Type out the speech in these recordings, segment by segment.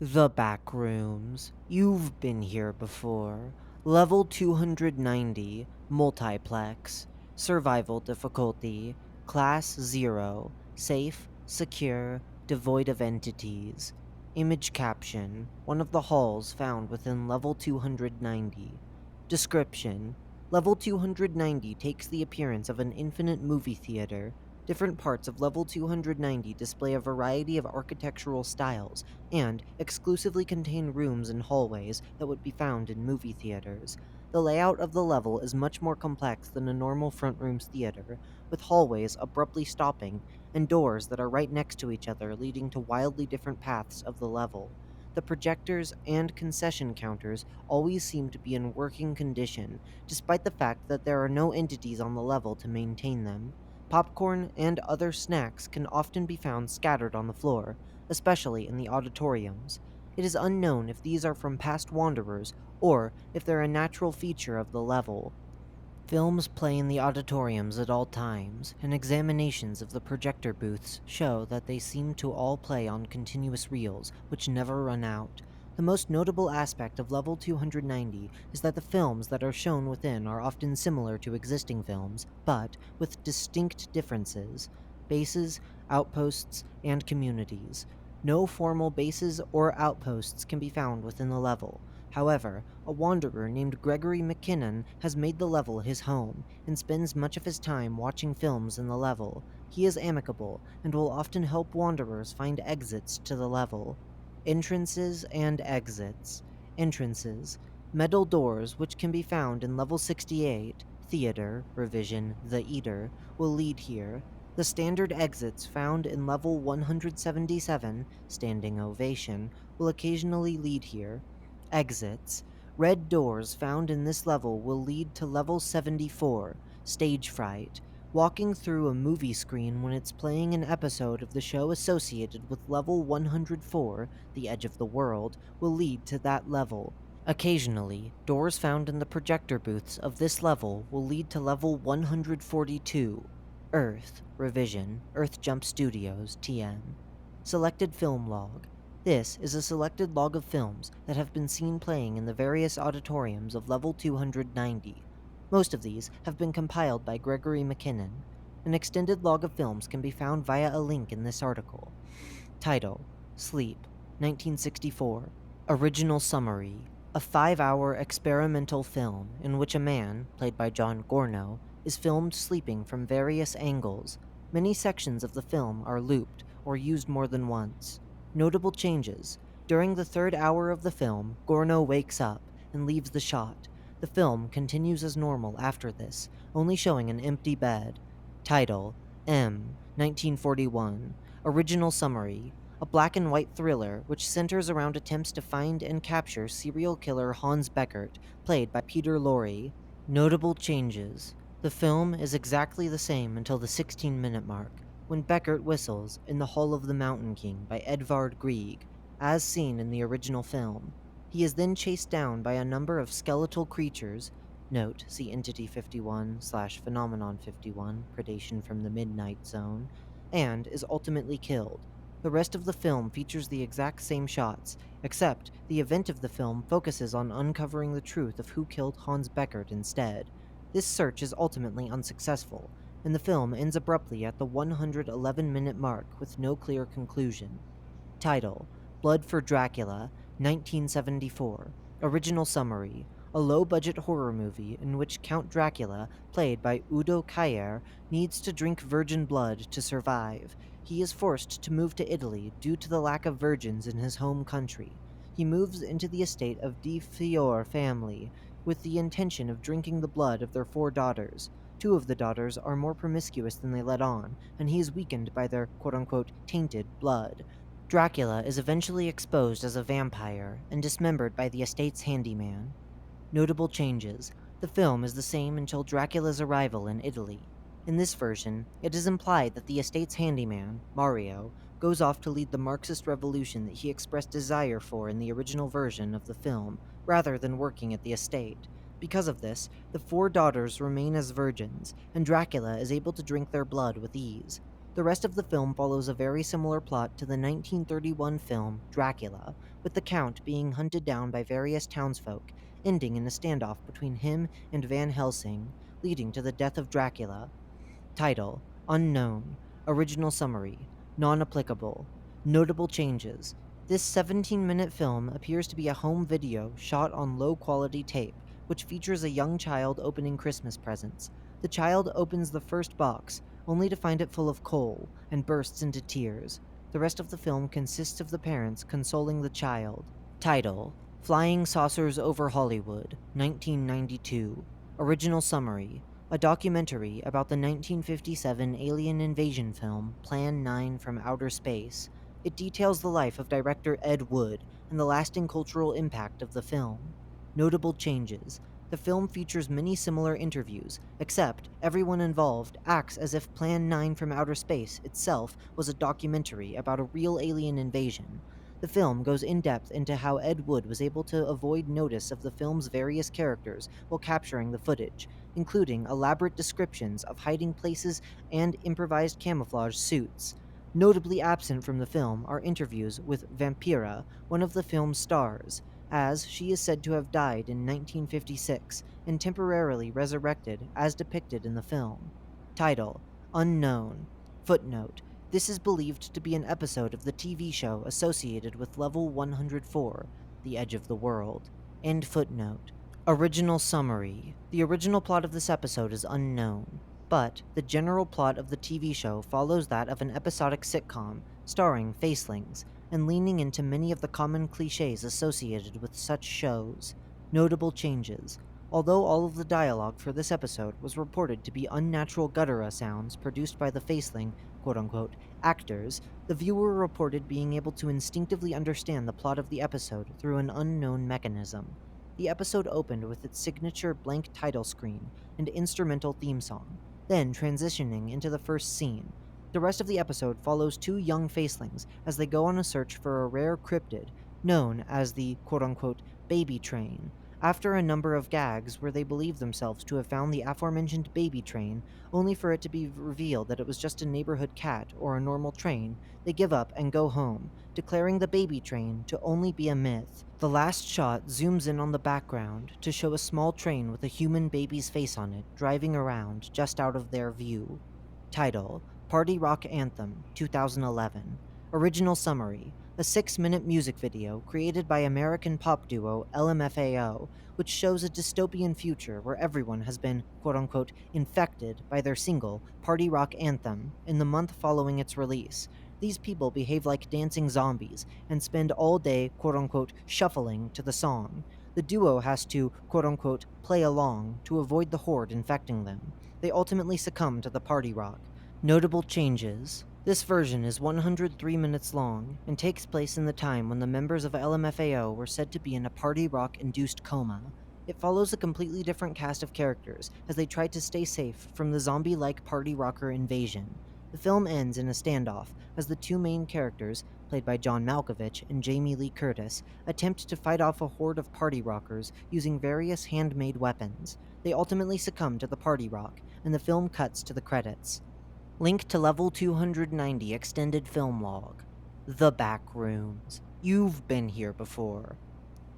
The Backrooms. You've been here before. Level 290, Multiplex. Survival difficulty, Class 0. Safe, secure, devoid of entities. Image caption, one of the halls found within level 290. Description: Level 290 takes the appearance of an infinite movie theater. Different parts of level 290 display a variety of architectural styles and exclusively contain rooms and hallways that would be found in movie theaters. The layout of the level is much more complex than a normal front rooms theater, with hallways abruptly stopping and doors that are right next to each other leading to wildly different paths of the level. The projectors and concession counters always seem to be in working condition, despite the fact that there are no entities on the level to maintain them. Popcorn and other snacks can often be found scattered on the floor, especially in the auditoriums. It is unknown if these are from past wanderers or if they're a natural feature of the level. Films play in the auditoriums at all times, and examinations of the projector booths show that they seem to all play on continuous reels, which never run out. The most notable aspect of Level 290 is that the films that are shown within are often similar to existing films, but with distinct differences: bases, outposts, and communities. No formal bases or outposts can be found within the level. However, a wanderer named Gregory McKinnon has made the level his home and spends much of his time watching films in the level. He is amicable and will often help wanderers find exits to the level. Entrances and exits. Entrances. Metal doors, which can be found in level 68, Theater, Revision, The Eater, will lead here. The standard exits found in level 177, Standing Ovation, will occasionally lead here. Exits. Red doors found in this level will lead to level 74, Stage Fright. Walking through a movie screen when it's playing an episode of the show associated with level 104, The Edge of the World, will lead to that level. Occasionally, doors found in the projector booths of this level will lead to level 142, Earth, Revision, Earth Jump Studios, TM. Selected film log. This is a selected log of films that have been seen playing in the various auditoriums of level 290. Most of these have been compiled by Gregory McKinnon. An extended log of films can be found via a link in this article. Title: Sleep, 1964. Original summary: a 5-hour experimental film in which a man, played by John Gorno, is filmed sleeping from various angles. Many sections of the film are looped or used more than once. Notable changes: during the third hour of the film, Gorno wakes up and leaves the shot. The film continues as normal after this, only showing an empty bed. Title: M, 1941. Original summary: a black and white thriller which centers around attempts to find and capture serial killer Hans Beckert, played by Peter Lorre. Notable changes: the film is exactly the same until the 16-minute mark, when Beckert whistles in The Hall of the Mountain King by Edvard Grieg, as seen in the original film. He is then chased down by a number of skeletal creatures. Note, see Entity 51/Phenomenon 51, Predation from the Midnight Zone, and is ultimately killed. The rest of the film features the exact same shots, except the event of the film focuses on uncovering the truth of who killed Hans Beckert instead. This search is ultimately unsuccessful, and the film ends abruptly at the 111-minute mark with no clear conclusion. Title: Blood for Dracula, 1974. Original summary: a low-budget horror movie in which Count Dracula, played by Udo Kier, needs to drink virgin blood to survive. He is forced to move to Italy due to the lack of virgins in his home country. He moves into the estate of Di Fior family with the intention of drinking the blood of their 4 daughters. 2 of the daughters are more promiscuous than they let on, and he is weakened by their quote-unquote tainted blood. Dracula is eventually exposed as a vampire and dismembered by the estate's handyman. Notable changes: the film is the same until Dracula's arrival in Italy. In this version, it is implied that the estate's handyman, Mario, goes off to lead the Marxist revolution that he expressed desire for in the original version of the film, rather than working at the estate. Because of this, the 4 daughters remain as virgins, and Dracula is able to drink their blood with ease. The rest of the film follows a very similar plot to the 1931 film Dracula, with the Count being hunted down by various townsfolk, ending in a standoff between him and Van Helsing, leading to the death of Dracula. Title: Unknown. Original summary: Non applicable. Notable changes: this 17-minute film appears to be a home video shot on low quality tape, which features a young child opening Christmas presents. The child opens the first box, only to find it full of coal, and bursts into tears. The rest of the film consists of the parents consoling the child. Title: Flying Saucers Over Hollywood, 1992. Original summary: a documentary about the 1957 alien invasion film Plan 9 from Outer Space. It details the life of director Ed Wood and the lasting cultural impact of the film. Notable changes: the film features many similar interviews, except everyone involved acts as if Plan 9 from Outer Space itself was a documentary about a real alien invasion. The film goes in depth into how Ed Wood was able to avoid notice of the film's various characters while capturing the footage, including elaborate descriptions of hiding places and improvised camouflage suits. Notably absent from the film are interviews with Vampira, one of the film's stars, as she is said to have died in 1956 and temporarily resurrected as depicted in the film. Title: Unknown. Footnote: this is believed to be an episode of the TV show associated with Level 104, The Edge of the World. End footnote. Original summary: the original plot of this episode is unknown, but the general plot of the TV show follows that of an episodic sitcom starring facelings and leaning into many of the common cliches associated with such shows. Notable changes: although all of the dialogue for this episode was reported to be unnatural guttural sounds produced by the faceling, quote-unquote, actors, the viewer reported being able to instinctively understand the plot of the episode through an unknown mechanism. The episode opened with its signature blank title screen and instrumental theme song, then transitioning into the first scene. The rest of the episode follows two young facelings as they go on a search for a rare cryptid known as the quote-unquote baby train. After a number of gags where they believe themselves to have found the aforementioned baby train, only for it to be revealed that it was just a neighborhood cat or a normal train, they give up and go home, declaring the baby train to only be a myth. The last shot zooms in on the background to show a small train with a human baby's face on it driving around just out of their view. Title: Party Rock Anthem, 2011. Original summary: a 6-minute music video created by American pop duo LMFAO, which shows a dystopian future where everyone has been, quote-unquote, infected by their single, Party Rock Anthem, in the month following its release. These people behave like dancing zombies and spend all day, quote-unquote, shuffling to the song. The duo has to, quote-unquote, play along to avoid the horde infecting them. They ultimately succumb to the party rock. Notable changes: this version is 103 minutes long and takes place in the time when the members of LMFAO were said to be in a party rock-induced coma. It follows a completely different cast of characters as they try to stay safe from the zombie-like party rocker invasion. The film ends in a standoff as the two main characters, played by John Malkovich and Jamie Lee Curtis, attempt to fight off a horde of party rockers using various handmade weapons. They ultimately succumb to the party rock, and the film cuts to the credits. Link to Level 290 Extended Film Log. The Backrooms. You've been here before.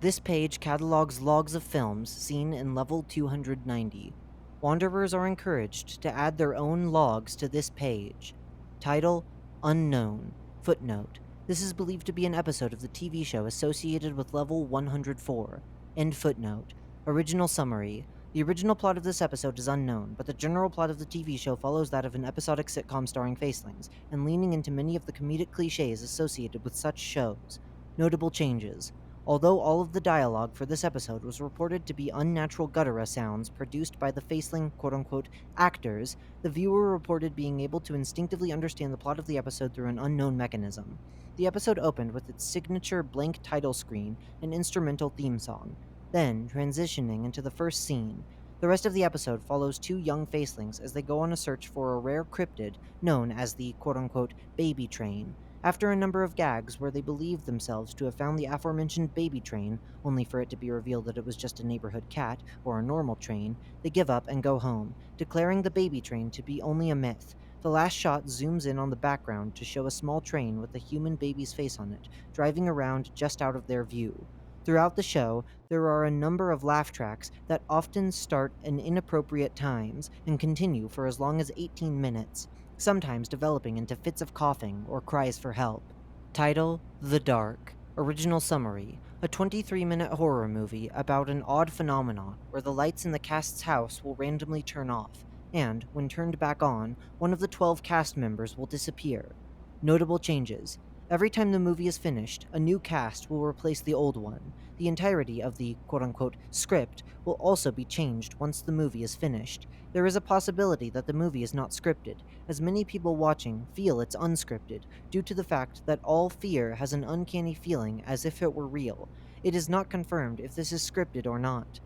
This page catalogs logs of films seen in Level 290. Wanderers are encouraged to add their own logs to this page. Title: Unknown. Footnote: this is believed to be an episode of the TV show associated with Level 104. End footnote. Original summary: the original plot of this episode is unknown, but the general plot of the TV show follows that of an episodic sitcom starring facelings, and leaning into many of the comedic cliches associated with such shows. Notable changes: although all of the dialogue for this episode was reported to be unnatural guttural sounds produced by the faceling, quote-unquote, actors, the viewer reported being able to instinctively understand the plot of the episode through an unknown mechanism. The episode opened with its signature blank title screen and instrumental theme song, then transitioning into the first scene. The rest of the episode follows two young facelings as they go on a search for a rare cryptid known as the quote-unquote baby train. After a number of gags where they believe themselves to have found the aforementioned baby train, only for it to be revealed that it was just a neighborhood cat or a normal train, they give up and go home, declaring the baby train to be only a myth. The last shot zooms in on the background to show a small train with a human baby's face on it, driving around just out of their view. Throughout the show, there are a number of laugh tracks that often start in inappropriate times and continue for as long as 18 minutes, sometimes developing into fits of coughing or cries for help. Title: The Dark. Original summary: a 23-minute horror movie about an odd phenomenon where the lights in the cast's house will randomly turn off, and, when turned back on, one of the 12 cast members will disappear. Notable changes: every time the movie is finished, a new cast will replace the old one. The entirety of the quote unquote script will also be changed once the movie is finished. There is a possibility that the movie is not scripted, as many people watching feel it's unscripted, due to the fact that all fear has an uncanny feeling as if it were real. It is not confirmed if this is scripted or not.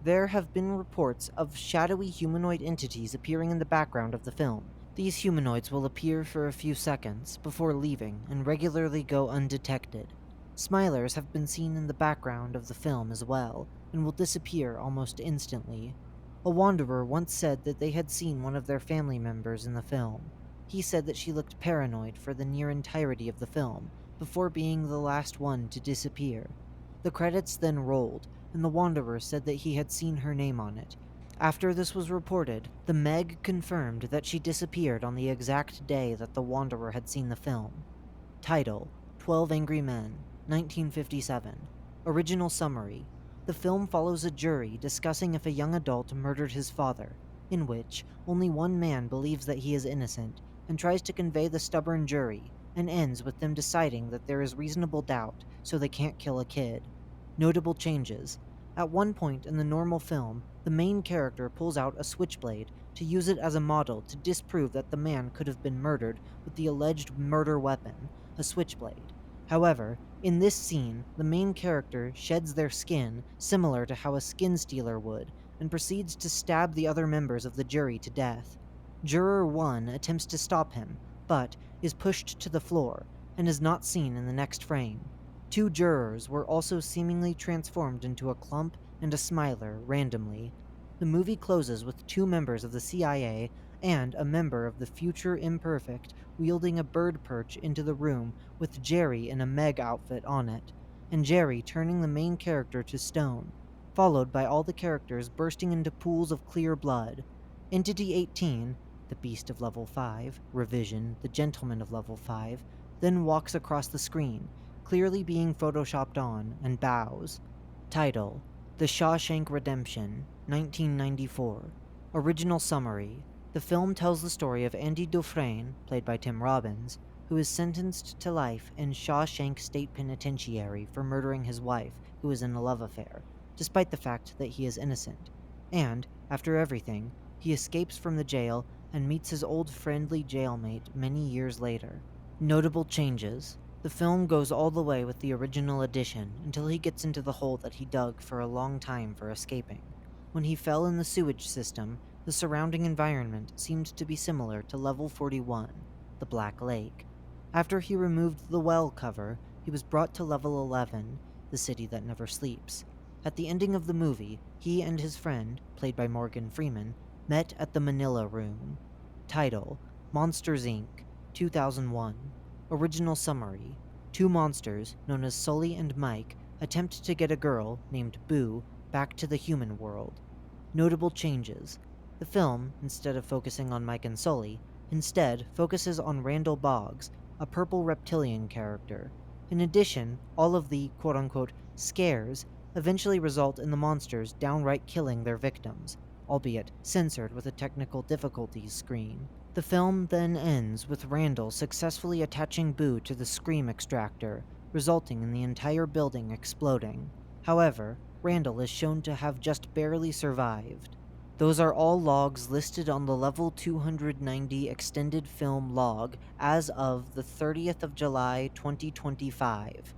There have been reports of shadowy humanoid entities appearing in the background of the film. These humanoids will appear for a few seconds before leaving and regularly go undetected. Smilers have been seen in the background of the film as well, and will disappear almost instantly. A wanderer once said that they had seen one of their family members in the film. He said that she looked paranoid for the near entirety of the film, before being the last one to disappear. The credits then rolled, and the wanderer said that he had seen her name on it. After this was reported, the Meg confirmed that she disappeared on the exact day that the wanderer had seen the film. Title: 12 Angry Men, 1957. Original summary: the film follows a jury discussing if a young adult murdered his father, in which only one man believes that he is innocent and tries to convey the stubborn jury, and ends with them deciding that there is reasonable doubt, so they can't kill a kid. Notable changes: at one point in the normal film, the main character pulls out a switchblade to use it as a model to disprove that the man could have been murdered with the alleged murder weapon, a switchblade. However, in this scene, the main character sheds their skin, similar to how a skin stealer would, and proceeds to stab the other members of the jury to death. Juror 1 attempts to stop him, but is pushed to the floor, and is not seen in the next frame. 2 jurors were also seemingly transformed into a clump and a smiler randomly. The movie closes with 2 members of the CIA and a member of the Future Imperfect wielding a bird perch into the room with Jerry in a Meg outfit on it, and Jerry turning the main character to stone, followed by all the characters bursting into pools of clear blood. Entity 18, the Beast of Level 5, Revision, the Gentleman of Level 5, then walks across the screen, clearly being photoshopped on, and bows. Title: The Shawshank Redemption, 1994. Original summary: the film tells the story of Andy Dufresne, played by Tim Robbins, who is sentenced to life in Shawshank State Penitentiary for murdering his wife, who is in a love affair, despite the fact that he is innocent. And, after everything, he escapes from the jail and meets his old friendly jailmate many years later. Notable changes: the film goes all the way with the original edition until he gets into the hole that he dug for a long time for escaping. When he fell in the sewage system, the surrounding environment seemed to be similar to Level 41, the Black Lake. After he removed the well cover, he was brought to Level 11, the city that never sleeps. At the ending of the movie, he and his friend, played by Morgan Freeman, met at the Manila Room. Title: Monsters Inc., 2001. Original summary: 2 monsters, known as Sully and Mike, attempt to get a girl, named Boo, back to the human world. Notable changes: the film, instead of focusing on Mike and Sully, instead focuses on Randall Boggs, a purple reptilian character. In addition, all of the quote-unquote scares eventually result in the monsters downright killing their victims, albeit censored with a technical difficulties screen. The film then ends with Randall successfully attaching Boo to the scream extractor, resulting in the entire building exploding. However, Randall is shown to have just barely survived. Those are all logs listed on the Level 290 extended film log as of the 30th of July 2025.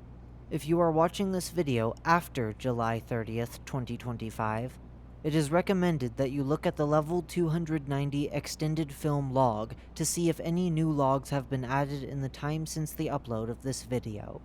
If you are watching this video after July 30th, 2025, it is recommended that you look at the Level 290 extended film log to see if any new logs have been added in the time since the upload of this video.